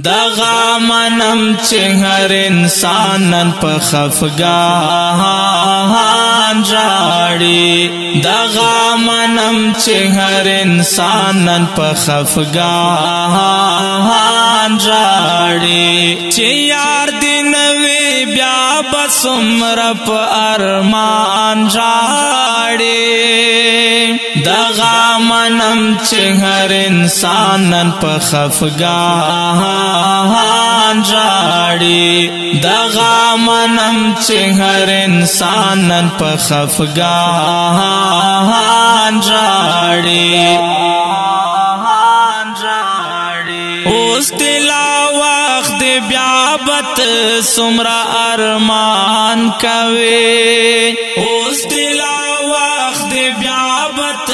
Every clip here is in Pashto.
دغا منم چې هر انسانن په خفګان ژاړي دغا منم چې هر انسانن په خفګان ژاړي چې یار دې نوې بیا بس عمر په ارمان ژاړي دغا منم چې هر انسانن په خفګان ژاړي دغا منم چې هر انسانن په خفګان ژاړي اوس دلا وخت بیا بت سمرا ارمان کوي اوس دلا وخت بیا بت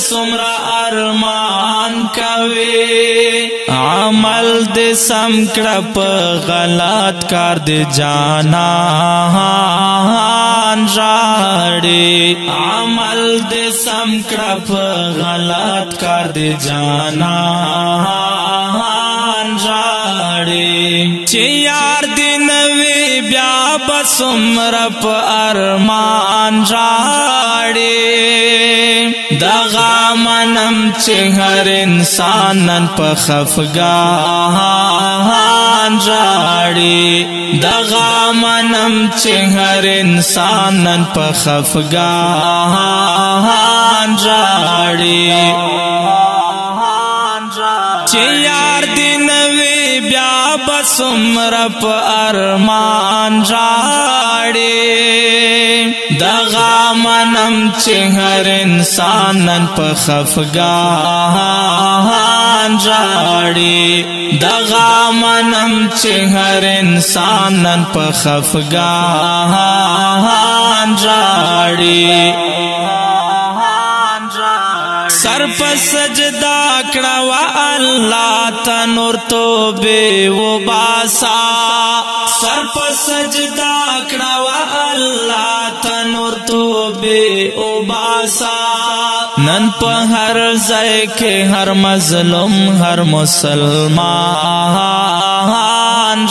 سمرا ارمان کوي عمل دې سم کړه په غلط کار دې جانان ژاړي عمل دې سم کړه په غلط کار دې جانان ژاړي چې یار دې نوې بیا بس عمر په ارمان ژاړي دغا منم چې هر انسانن په خفګان ژاړي دغا منم چې هر انسانن په خفګان ژاړي چې یار دې نوې بیا بس عمر په ارمان ژاړي دغا منم چې هر انسانن په خفګان ژاړي دغا منم چې هر انسانن په خفګان ژاړي سر په سجدا کړه وا الله تنور توبه و باسا سر په سجدا کړه وا الله تنور توبه و باسا نن په هر ځای کې هر مظلوم هر مسلمان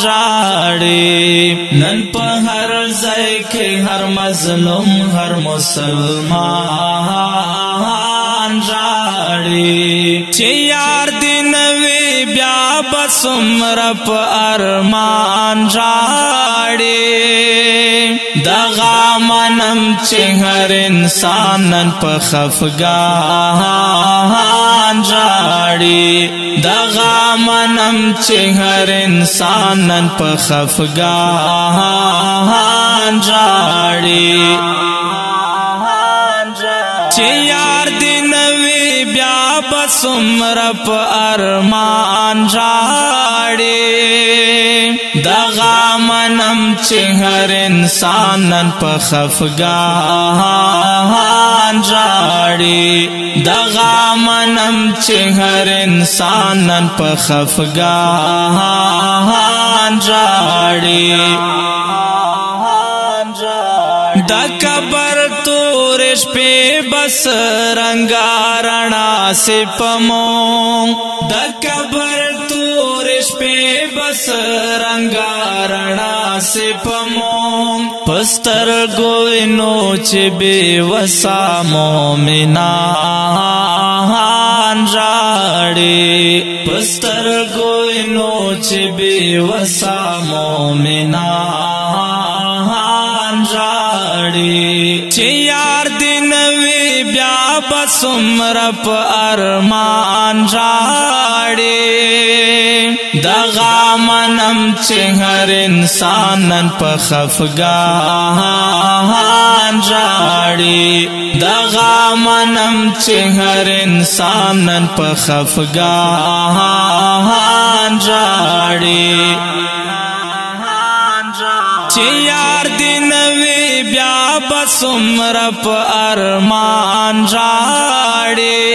ژاړي نن په هر ځای کې هر مظلوم هر مسلمان ژاړي چې یار دې نوې بیا بس عمر په ارمان ژاړي دغا منم چې هر انسانن په خفګان ژاړي دغا منم چې هر انسانن په خفګان ژاړي چې یار دې نوې بیا بس عمر په ارمان ژاړي دغا منم چې هر انسانن په خفګان ژاړي دغا منم چې هر انسانن په خفګان ژاړي دا قبر تور شپې بس رنگارنا سپمو دا قبر تور شپې بس رنگارنا سپمو پستر گوینو چې بے وسا مومنان ژاړي پستر گوینو چې بے وسا مومنان ژاړي چې یار دې نوې بیا بس عمر په ارمان ژاړي دغا منم چې هر انسانن په خفګان ژاړي دغا منم چې هر انسانن په خفګان ژاړي چې یار دې نوې بیا بس عمر په ارمان ژاړي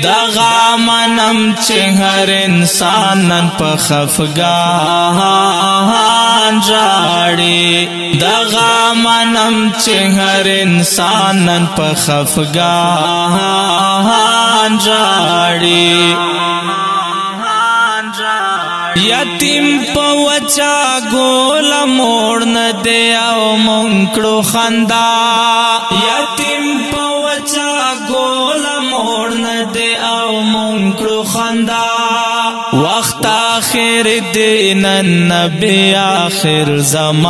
دغا منم چې هر انسانن په خفګان ژاړي دغا منم چې هر انسانن په خفګان ژاړي یتیم په وچا ګوله موړ نه دی او مونږ کړو خندا یتیم په وچا ګوله موړ نه دی او مونږ کړو خندا وخت آخر دین نبی آخر زمان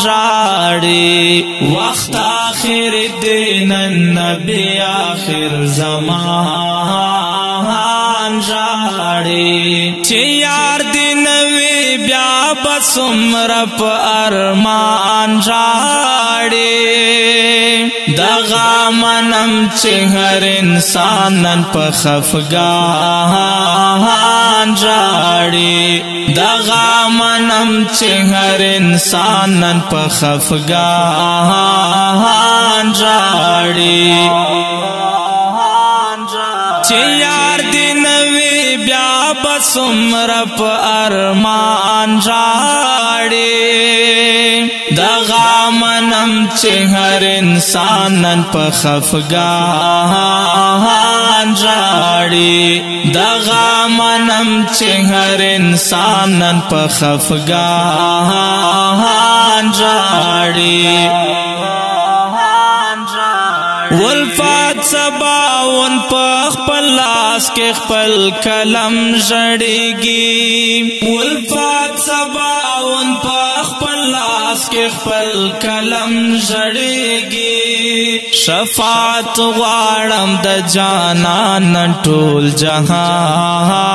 راړي وخت آخر دین نبی آخر زمان راړي چې یار دی نوی بیا بسمر په ارمان راړي دغه منم چې هر انسان نن په خفګان راړي دغه منم چې هر انسان نن په خفګان راړي چې یار دی نوی بیا بسمر په ارمان راړي دغه منم چې هر انسان نن په خفګان راړي دغه منم چې هر انسان نن په خفګان راړي ولفات سباون په خپل لاس کې خپل قلم ژړېږي ولفات سباون په خپل لاس کې خپل قلم ژړېږي شفاعت غواړم د جانان ټول جهان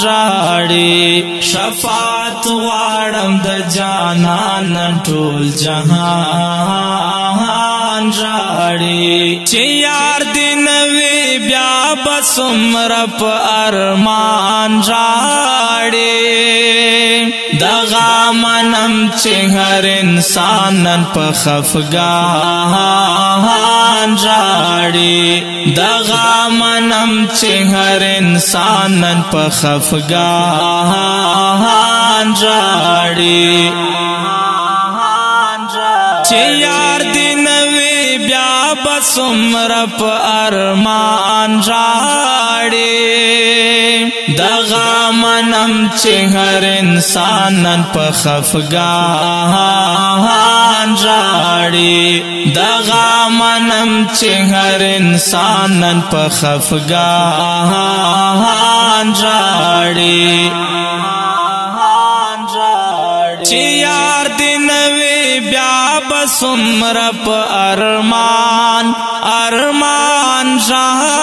راړي شفاعت غواړم د جانان ټول جهان راړي چې یار دی نوی بیا بسمر په ارمان راړي دغه منم چې هر انسان نن په خفګان راړي دغه منم چې هر انسان نن په خفګان راړي چې یار دی نوی بیا بسمر په ارمان راړي دغه منم چې هر انسان نن په خفګان راړي دغه منم چې هر انسان نن په خفګان راړي چې یار دی نوی بیا بسمر په ارمان ارمان راړي